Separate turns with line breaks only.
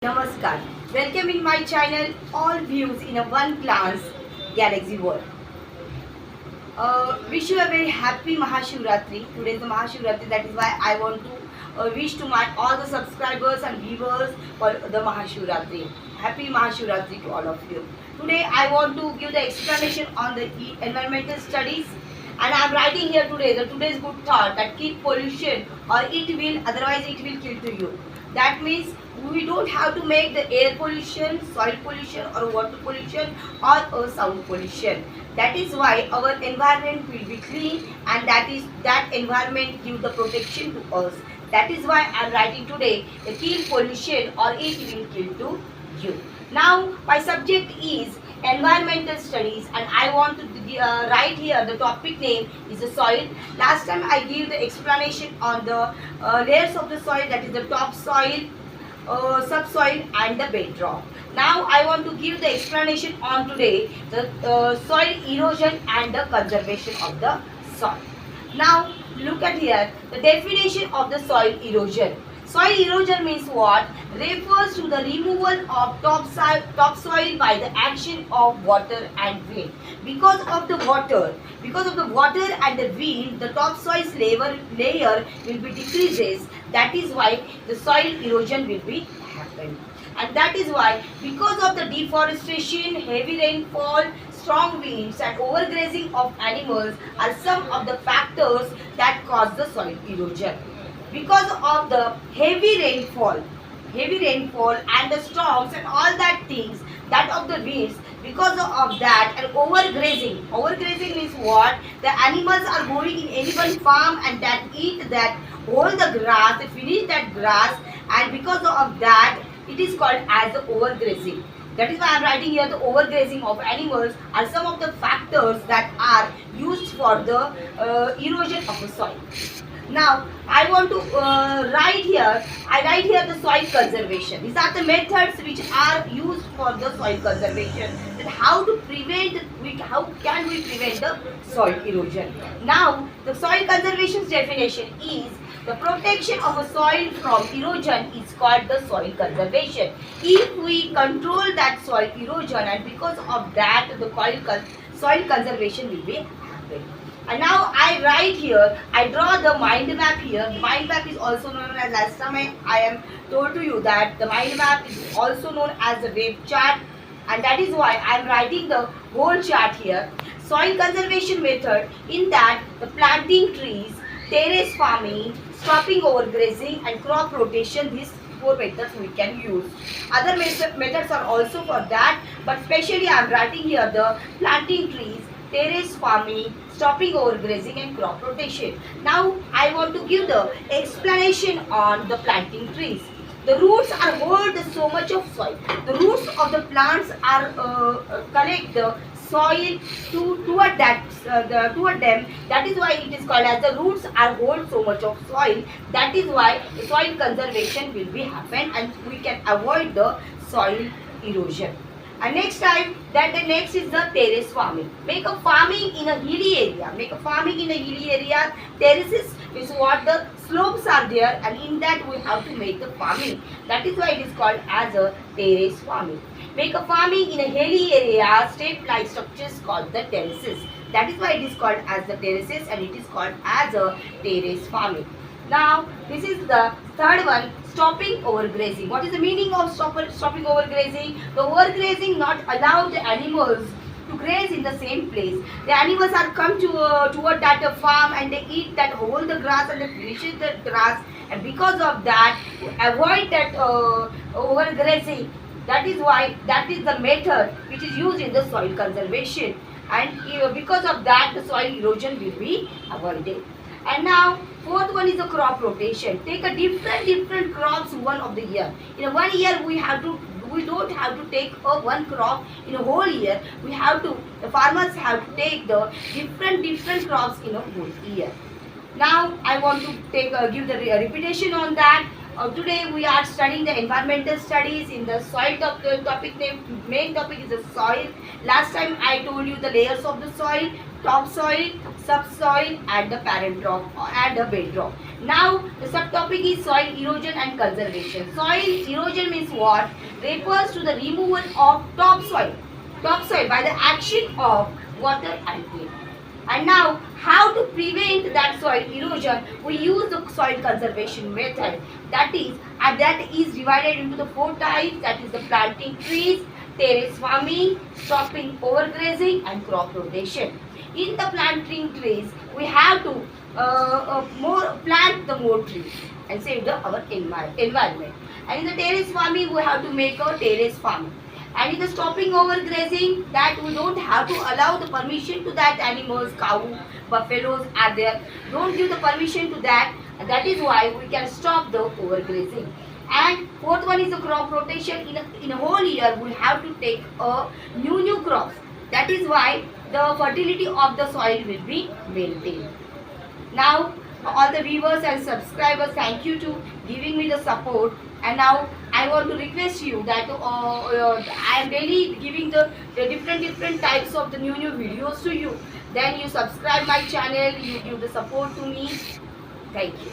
Namaskar. Welcome in my channel All Views in a One Glance Galaxy World. Wish you a very happy Mahashivratri. Today is the Mahashivratri. That is why I want to wish to my all the subscribers and viewers for the Mahashivratri. Happy Mahashivratri to all of you. Today I want to give the explanation on the environmental studies. And I am writing here today the today's good thought that keep pollution or it will otherwise it will kill to you. That means we don't have to make the air pollution, soil pollution or water pollution or sound pollution. That is why our environment will be clean and that environment give the protection to us. That is why I am writing today the kill pollution or it will kill to you. Now my subject is environmental studies and I want to write here the topic name is the soil. Last time I gave the explanation on the layers of the soil, that is the topsoil, subsoil and the bedrock. Now I want to give the explanation on today the soil erosion and the conservation of the soil. Now look at here the definition of the soil erosion. Soil erosion means what? Refers to the removal of topsoil by the action of water and wind. Because of the water and the wind, the topsoil's layer will be decreases. That is why the soil erosion will be happen. And that is why because of the deforestation, heavy rainfall, strong winds and overgrazing of animals are some of the factors that cause the soil erosion. Because of the heavy rainfall and the storms and all that things, that of the winds, because of that and overgrazing means what? The animals are going in any one farm and that eat that all the grass, they finish that grass, and because of that it is called as the overgrazing. That is why I am writing here the overgrazing of animals are some of the factors that are used for the erosion of the soil. Now I want to write here the soil conservation. These are the methods which are used for the soil conservation. That how can we prevent the soil erosion? Now the soil conservation's definition is the protection of a soil from erosion is called the soil conservation. If we control that soil erosion and because of that the soil conservation will be happening. And now I write here, I draw the mind map here. The mind map is also known as, last time I am told to you that the mind map is also known as the wave chart, and that is why I am writing the whole chart here. Soil conservation method, in that the planting trees, terrace farming, stopping overgrazing and crop rotation, these four methods we can use. Other methods are also for that, but specially I am writing here the planting trees, terrace farming, stopping overgrazing and crop rotation. Now I want to give the explanation on the planting trees. The roots are hold so much of soil. The roots of the plants are collect the soil toward them. That is why it is called as the roots are hold so much of soil. That is why the soil conservation will be happen and we can avoid the soil erosion. And next next is the terrace farming. Make a farming in a hilly area. Terraces is what the slopes are there, and in that we have to make the farming. That is why it is called as a terrace farming. Make a farming in a hilly area. Step-like structures called the terraces. That is why it is called as the terraces and it is called as a terrace farming. Now this is the third one, stopping overgrazing. What is the meaning of stopping overgrazing? The overgrazing not allow the animals to graze in the same place. The animals are come to toward that farm and they eat that whole the grass and they finish the grass, and because of that to avoid that overgrazing, that is why that is the method which is used in the soil conservation, and because of that the soil erosion will be avoided. And now fourth one is the crop rotation. Take a different crops one of the year. In a 1 year we don't have to take one crop in a whole year. The farmers have to take the different crops in a whole year. Now I want to give the repetition on that. Today we are studying the environmental studies in the soil topic name. Main topic is the soil. Last time I told you the layers of the soil, topsoil, subsoil and the parent rock and the bedrock. Now the subtopic is soil erosion and conservation. Soil erosion means what? Refers to the removal of topsoil by the action of water and wind. And now, how to prevent that soil erosion? We use the soil conservation method. That is divided into the 4 types. That is the planting trees, terrace farming, stopping overgrazing, and crop rotation. In the planting trees, we have to plant the more trees and save our environment. And in the terrace farming, we have to make a terrace farming. And in the stopping overgrazing, that we don't have to allow the permission to that animals, cow, buffaloes are there. Don't give the permission to that. And that is why we can stop the overgrazing. And fourth one is the crop rotation. In a whole year, we have to take a new crops. That is why the fertility of the soil will be maintained. Now, all the viewers and subscribers, thank you to giving me the support. And now I want to request you that I am really giving the different types of the new videos to you. Then you subscribe my channel, you give the support to me. Thank you.